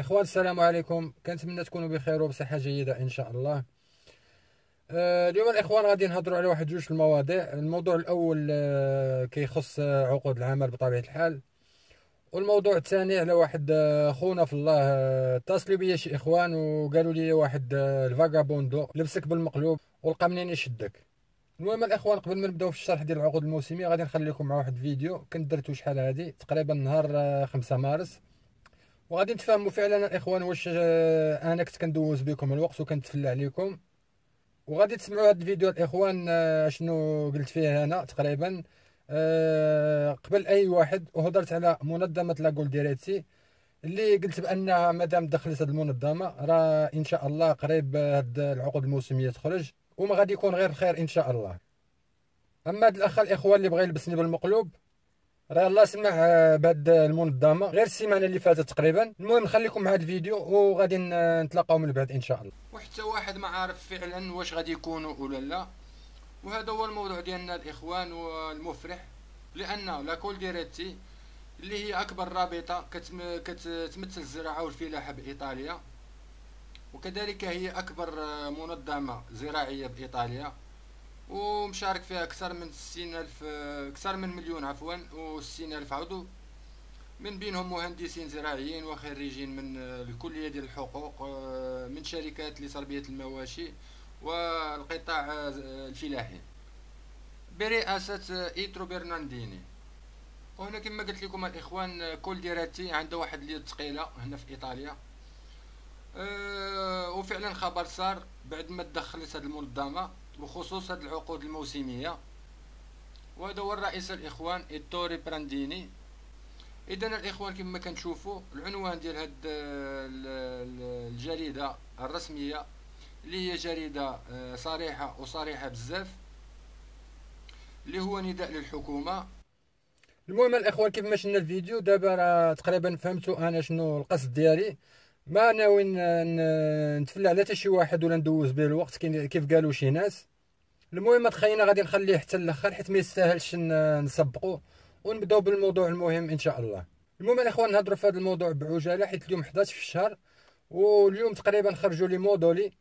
الاخوان، السلام عليكم. كنتمنى تكونوا بخير وبصحه جيده ان شاء الله. اليوم الاخوان غادي نهضروا على واحد جوج المواضيع. الموضوع الاول كيخص عقود العمل بطبيعه الحال، والموضوع الثاني على واحد خونا في الله. اتصلوا بيا شي اخوان وقالوا لي واحد الفاغابوندو لبسك بالمقلوب ولقى منين يشدك. المهم الاخوان، قبل ما نبداو في الشرح ديال العقود الموسميه غادي نخلي لكم مع واحد الفيديو كنت درتو شحال هادي تقريبا نهار 5 مارس، وغادي نتفاهموا فعلا الاخوان واش انا كنت كندوز بكم الوقت وكنتفلى عليكم. وغادي تسمعوا هذا الفيديو الاخوان شنو قلت فيه انا تقريبا قبل اي واحد، وهضرت على منظمه لاغول ديريتي اللي قلت بانها مادام دخلت هذه المنظمه راه ان شاء الله قريب هاد العقود الموسميه تخرج وما غادي يكون غير الخير ان شاء الله. اما هاد الاخ الاخوان اللي بغى يلبسني بالمقلوب راه الله سمح بهاد المنظمه غير السيمانه اللي فاتت تقريبا. المهم نخليكم مع هاد الفيديو وغادي نتلاقاو من بعد ان شاء الله. وحتى واحد ما عارف فعلا واش غادي يكونوا ولا لا، وهذا هو الموضوع ديالنا الاخوان والمفرح، لان لاكول ديريتي اللي هي اكبر رابطه كتمثل الزراعه والفلاحه بايطاليا، وكذلك هي اكبر منظمه زراعيه بايطاليا، ومشارك فيها أكثر من 60,000 أكثر من مليون عفوا و60,000 عضو، من بينهم مهندسين زراعيين وخريجين من الكلية ديال الحقوق، من شركات لتربية المواشي والقطاع الفلاحي برئاسة إيترو برنانديني. وهنا كما قلت لكم الإخوان كول ديراتي عنده واحد اليد ثقيلة هنا في إيطاليا، وفعلا خبر صار بعد ما تدخلت هذه المنظمة بخصوص هذه العقود الموسمية، وهذا هو الرئيس الإخوان إيتوري برانديني. إذا الإخوان كما كنشوفوا العنوان ديال هاد الجريدة الرسمية اللي هي جريدة صريحة وصريحة بزاف، اللي هو نداء للحكومة. المهم الإخوان، كيف ما شفنا الفيديو دابا راه تقريبا فهمتوا أنا شنو القصد ديالي. ما ناوي نتفلى على حتى شي واحد ولا ندوز به الوقت كيف قالوا شي ناس. المهم تخينا غادي نخليه حتى الاخر حيت ما يستاهلش نسبقوا ونبداو بالموضوع المهم ان شاء الله. المهم الاخوان نهضروا في هذا الموضوع بعجاله حيت اليوم 11 في الشهر، واليوم تقريبا خرجوا لي مودولي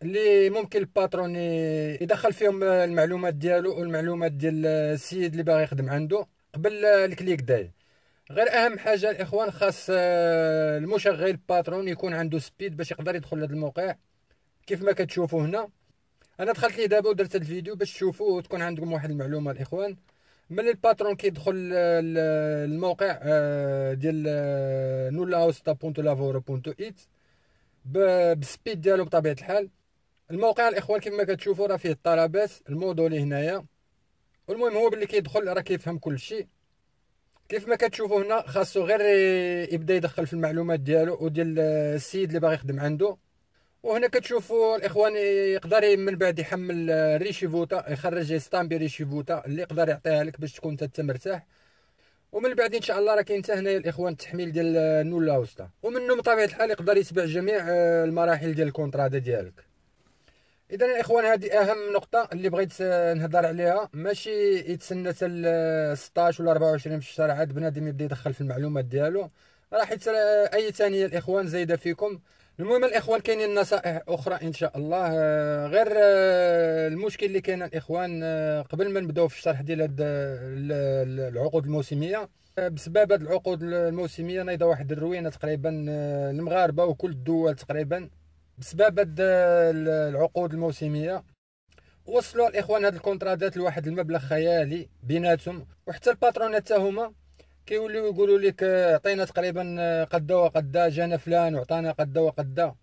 اللي ممكن الباترون يدخل فيهم المعلومات ديالو والمعلومات ديال السيد اللي باغي يخدم عنده قبل الكليك داي. غير اهم حاجه الاخوان خاص المشغل الباترون يكون عنده سبيد باش يقدر يدخل لهذا الموقع. كيف ما كتشوفوا هنا انا دخلت ليه دابا ودرت الفيديو باش تشوفوا وتكون عندكم واحد المعلومه الاخوان. ملي الباترون كيدخل الموقع ديال nullaosta.lavoro.it بالسبيد ديالو بطبيعه الحال. الموقع الاخوان كما كتشوفوا راه فيه الطلبات المودولي هنايا، والمهم هو باللي كيدخل راه كيفهم كل شيء. كيف ما كتشوفوا هنا خاصو غير يبدا يدخل في المعلومات ديالو وديال السيد اللي باغي يخدم عنده. وهنا كتشوفوا الاخوان يقدر من بعد يحمل ريشي فوتا، يخرج ستامبي ريشي فوتا اللي يقدر يعطيها لك باش تكون انت مرتاح. ومن بعد ان شاء الله راه كاين حتى هنايا الاخوان التحميل ديال نولاوستا، ومنه بطبيعه الحال يقدر يتبع جميع المراحل ديال الكونترادا ديالك. اذا الاخوان هذه اهم نقطه اللي بغيت نهضر عليها، ماشي يتسنى حتى 16 ولا 24 في الشهر عاد بنادم يبدا يدخل في المعلومات ديالو، راه حيت اي ثانيه الاخوان زايده فيكم. المهم الاخوان كاينين نصائح اخرى ان شاء الله. غير المشكل اللي كاين الاخوان قبل ما نبداو في الشرح ديال هاد العقود الموسميه، بسبب هاد العقود الموسميه نايضه واحد الروينه تقريبا المغاربه وكل الدول تقريبا بسبب هاد العقود الموسميه. وصلوا الاخوان هاد الكونترادات لواحد المبلغ خيالي بيناتهم، وحتى الباترونات حتى هما كيوليو يقولوا لك عطينا تقريبا قدا وقدا، جانا فلان وعطانا قدا وقدا،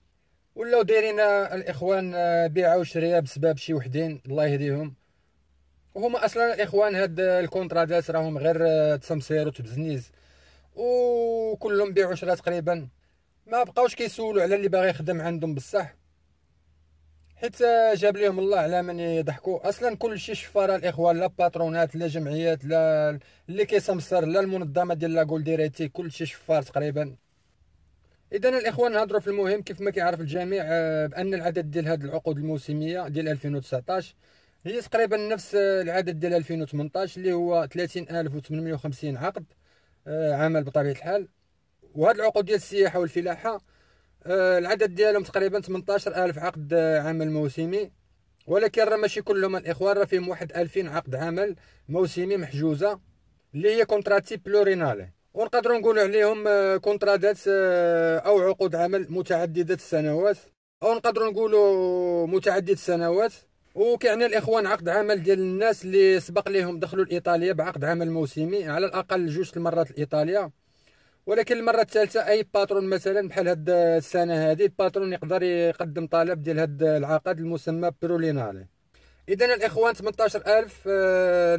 ولاو دايرين الاخوان بيعه وشريه بسبب شي وحدين الله يهديهم. وهما اصلا الاخوان هاد الكونترادات راهم غير تسمسير وتبزنيز، وكلهم بيع وشرا تقريبا، ما بقاوش كيسولوا على اللي باغي يخدم عندهم بصح، حيت جاب ليهم الله على من يضحكوا. اصلا كل شيء شفاره الاخوان، لا باترونات لا جمعيات لا اللي كيسمسر لا المنظمه ديال لاغول ديريتي، كل شيء شفار تقريبا. اذا الاخوان نهضروا في المهم. كيف ما كيعرف الجميع بان العدد ديال هذه العقود الموسميه ديال 2019 هي تقريبا نفس العدد ديال 2018 اللي هو 30,850 عقد عمل بطبيعه الحال. وهاد العقود ديال السياحه والفلاحه العدد ديالهم تقريبا 18000 عقد عمل موسمي، ولكن راه ماشي كلهم الاخوان، راه فيهم واحد 2000 عقد عمل موسمي محجوزه اللي هي كونتراتي بلورينالي، ونقدروا نقولوا عليهم كونترادات او عقود عمل متعدده السنوات، او نقدروا نقولوا متعدد السنوات. وكيعني الاخوان عقد عمل ديال الناس اللي سبق لهم دخلوا لايطاليا بعقد عمل موسمي على الاقل جوج المرات لايطاليا. ولكن المره الثالثه اي باترون مثلا بحال هاد السنه هذه الباترون يقدر يقدم طلب ديال هاد العقد المسمى بلورينالي. اذا الاخوان 18000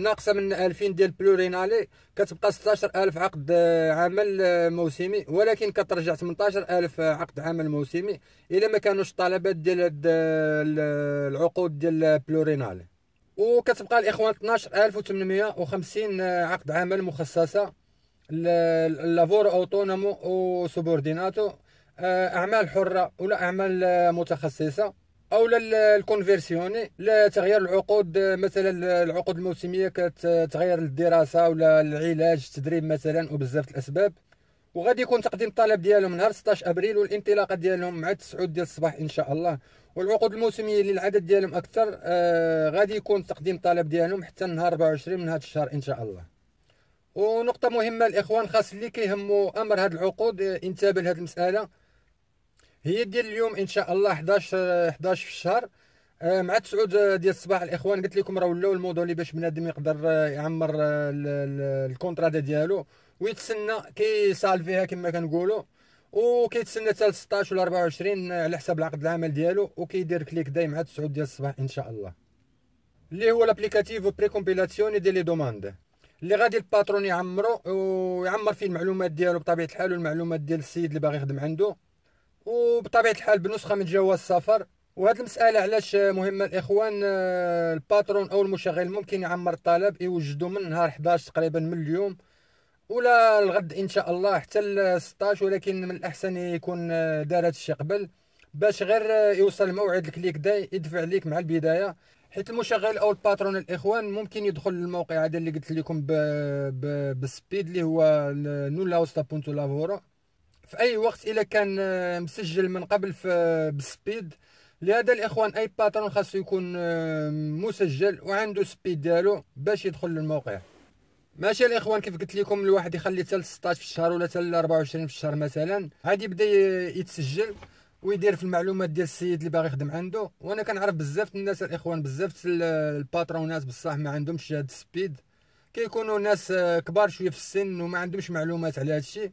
ناقصه من 2000 ديال بلورينالي كتبقى 16000 عقد عمل موسمي، ولكن كترجع 18000 عقد عمل موسمي الا ما كانوش طلبات ديال هاد العقود ديال بلورينالي. وكتبقى الاخوان 12850 عقد عمل مخصصه لافورو اوتونومو او سوبورديناتو، اعمال حره ولا اعمال متخصصه او الكونفيرسيوني لتغيير العقود، مثلا العقود الموسميه كتغير للدراسه ولا العلاج التدريب مثلا وبزاف الاسباب. وغادي يكون تقديم الطلب ديالهم نهار 16 ابريل والانطلاقه ديالهم مع 9 ديال الصباح ان شاء الله. والعقود الموسميه اللي العدد ديالهم اكثر غادي يكون تقديم الطلب ديالهم حتى نهار 24 من هذا الشهر ان شاء الله. ونقطه مهمه الاخوان خاص اللي كيهموا امر هذه العقود ينتبه لهذه المساله، هي ديال اليوم ان شاء الله 11 في الشهر مع 9 ديال الصباح. الاخوان قلت لكم راه ولاو الموديل باش بنادم يقدر يعمر الكونطرا ديالو ويتسنى كيسالفيها كما كنقولوا، وكيتسنى حتى 16 ولا 24 على حساب العقد العمل ديالو، وكيدير كليك داي مع 9 ديال الصباح ان شاء الله، اللي هو لابليكاتيف بري كومبيلاسيوني دي لي دوماند اللي غادي الباترون يعمرو ويعمر فيه المعلومات ديالو بطبيعه الحال والمعلومات ديال السيد اللي باغي يخدم عنده، وبطبيعه الحال بنسخه من جواز السفر. وهذه المساله علاش مهمه الاخوان، الباترون او المشغل ممكن يعمر الطلب يوجدوا من نهار 11 تقريبا من اليوم ولا الغد ان شاء الله حتى ل 16، ولكن من الاحسن يكون دار هذا الشيء قبل باش غير يوصل موعد الكليك داي يدفع ليك مع البدايه، حيت المشغل او الباترون الاخوان ممكن يدخل للموقع هذا اللي قلت لكم بالسبيد اللي هو نولا وستا بونتو لافورو في اي وقت الا كان مسجل من قبل بالسبيد. لهذا الاخوان اي باترون خاصو يكون مسجل وعنده سبيد ديالو باش يدخل للموقع. ماشي الاخوان كيف قلت لكم الواحد يخلي حتى 16 في الشهر ولا حتى 24 في الشهر مثلا، عادي يبدا يتسجل ويدير في المعلومات ديال السيد اللي باغي يخدم عنده. وانا كنعرف بزاف الناس الاخوان، بزاف الباترونات بصح ما عندهمش هاد السبيد، كيكونوا ناس كبار شويه في السن وما عندهمش معلومات على هذا الشيء،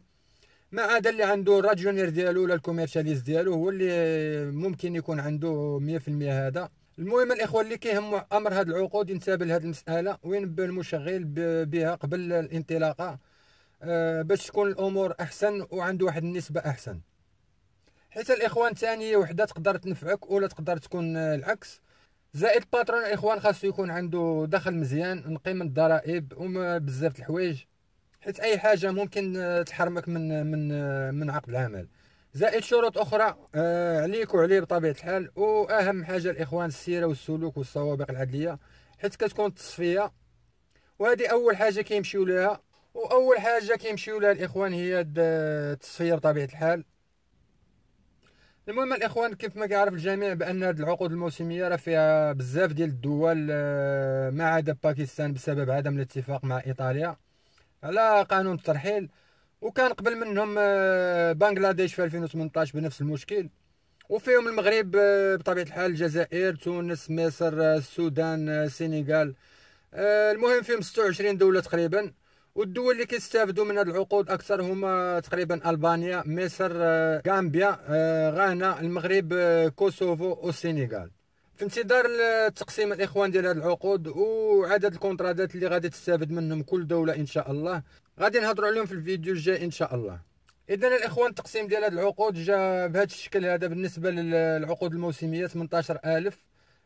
ما عدا اللي عنده الراجونير ديالو ولا الكوميرشاليز ديالو هو اللي ممكن يكون عنده 100% هذا. المهم الاخوان اللي كيهموا امر هذه العقود ينتبه لهذه المساله وينبه المشغل بها قبل الانطلاقه باش تكون الامور احسن وعنده واحد النسبه احسن. حيت الاخوان ثانيه وحده تقدر تنفعك ولا تقدر تكون العكس. زائد باترون الاخوان خاصو يكون عنده دخل مزيان نقي من الضرائب وبزاف الحوايج، حيت اي حاجه ممكن تحرمك من عقد العمل. زائد شروط اخرى عليك وعليه بطبيعه الحال، واهم حاجه الاخوان السيره والسلوك والسوابق العدليه، حيت كتكون التصفيه وهذه اول حاجه كيمشيو لها. واول حاجه كيمشيو لها الاخوان هي التصفيه بطبيعه الحال. المهم الاخوان كيف ما كيعرف الجميع بان هذه العقود الموسميه راه فيها بزاف ديال الدول ما عدا باكستان بسبب عدم الاتفاق مع ايطاليا على قانون الترحيل، وكان قبل منهم بنغلاديش في 2018 بنفس المشكل، وفيهم المغرب بطبيعه الحال، الجزائر، تونس، مصر، السودان، السنغال، المهم فيهم 26 دوله تقريبا. والدول اللي كيستافدوا من هذه العقود اكثر هما تقريبا البانيا، مصر، غامبيا، غانا، المغرب، كوسوفو والسنغال. في انتظار التقسيم الاخوان ديال هذه العقود وعدد الكونترادات اللي غادي تستافد منهم كل دوله ان شاء الله غادي نهضروا عليهم في الفيديو الجاي ان شاء الله. اذا الاخوان التقسيم ديال هذه العقود جا بهذا الشكل هذا بالنسبه للعقود الموسميه 18000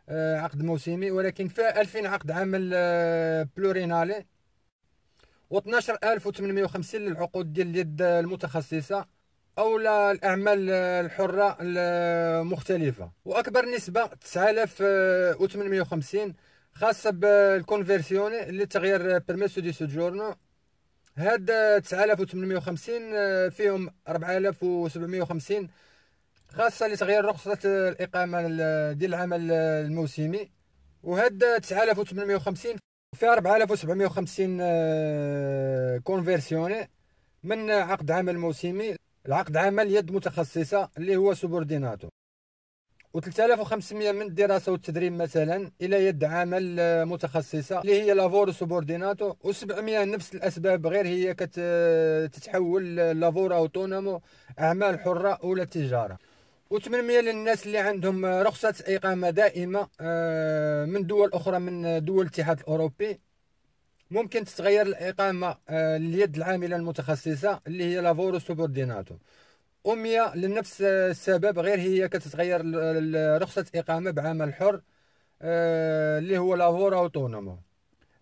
عقد موسمي، ولكن فيها 2000 عقد عمل بلورينالي و12850 للعقود ديال اليد المتخصصه او الاعمال الحره المختلفه، واكبر نسبه 9850 خاصه بالكونفيرسيوني اللي تغيير بيرميسو دي سوجورنو. هاد 9850 فيهم 4750 خاصة لتغيير رخصة الإقامة ديال العمل الموسمي. وهاد 9850 فيها 4750 كونفيرسيوني من عقد عمل موسمي لعقد عمل يد متخصصة اللي هو سوبورديناتو، و3500 من الدراسة والتدريب مثلا إلى يد عمل متخصصة اللي هي لافورو سوبورديناتو، و700 نفس الأسباب غير هي كتتحول لافورو أوتونومو أعمال حرة ولا تجارة، و800 للناس اللي عندهم رخصة إقامة دائمة من دول أخرى من دول الاتحاد الأوروبي. ممكن تتغير الإقامة لليد العاملة المتخصصة اللي هي لافورو سوبورديناتو، و100 لنفس السبب غير هي كتتغير رخصة إقامة بعمل حر اللي هو لافورو أوتونومو.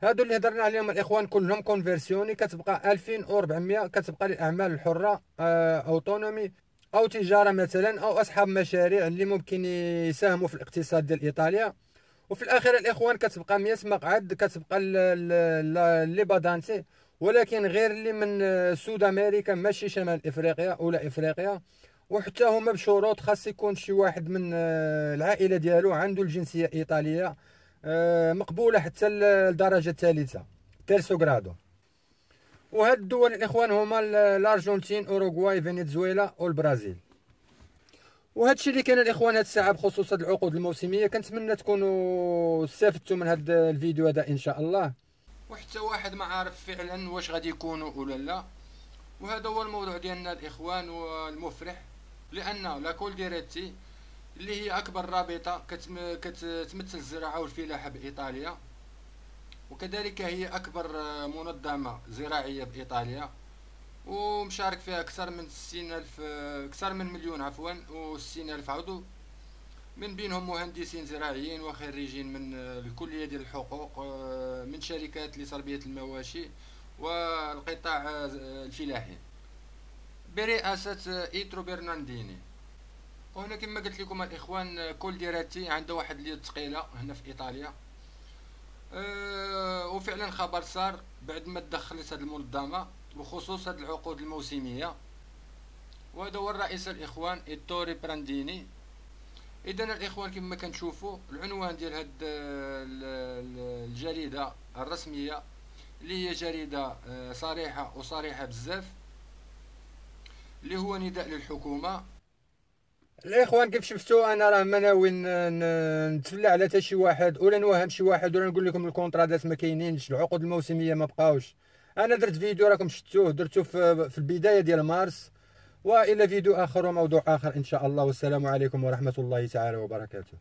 هادو اللي هضرنا عليهم الإخوان كلهم كونفيرسيوني، كتبقى 2400 كتبقى للأعمال الحرة أوتونومي أو تجارة مثلا أو أصحاب مشاريع اللي ممكن يساهموا في الاقتصاد ديال إيطاليا. وفي الأخير الإخوان كتبقى 100 مقعد كتبقى اللي بادانتي، ولكن غير اللي من سود أمريكا ماشي شمال إفريقيا ولا إفريقيا، وحتى هما بشروط خاص يكون شي واحد من العائلة ديالو عنده الجنسية إيطالية مقبولة حتى الدرجة الثالثة تيرسو غرادو. وهاد الدول الإخوان هما الأرجنتين أوروغواي فنزويلا والبرازيل. وهذا الشيء اللي كان الاخوان هاد الساعه بخصوص هاد العقود الموسميه. كنتمنى تكونوا استفدتوا من هاد الفيديو هذا ان شاء الله، وحتى واحد ما عارف فعلا واش غادي يكونوا ولا لا. وهذا هو الموضوع ديالنا الاخوان والمفرح، لان لاكول ديريتي اللي هي اكبر رابطه كتمثل الزراعه والفلاحه بايطاليا، وكذلك هي اكبر منظمه زراعيه بايطاليا، ومشارك فيها أكثر من 60,000 أكثر من مليون عفوا و60,000 عضو، من بينهم مهندسين زراعيين وخريجين من الكلية ديال الحقوق من شركات لتربية المواشي والقطاع الفلاحي برئاسة إيترو برنارديني. وهنا كما قلت لكم الإخوان كل ديراتي عنده واحد اليد ثقيلة هنا في إيطاليا. وفعلا خبر صار بعد ما تدخلت هذه المنظمة بخصوص هذه العقود الموسمية، وهذا هو الرئيس الإخوان إيتوري برانديني. إذن الإخوان كما كنشوفوا العنوان ديال هاد الجريدة الرسمية اللي هي جريدة صريحة وصريحة بزاف، اللي هو نداء للحكومة. الاخوان كيف شفتوا انا راه ما ناوي نتفلى على حتى شي واحد ولا نوهم شي واحد ولا نقول لكم الكونطرادات ما كاينينش، العقود الموسميه ما بقاوش. انا درت فيديو راكم شفتوه، درتو في البدايه ديال مارس، والى فيديو اخر وموضوع اخر ان شاء الله. والسلام عليكم ورحمه الله تعالى وبركاته.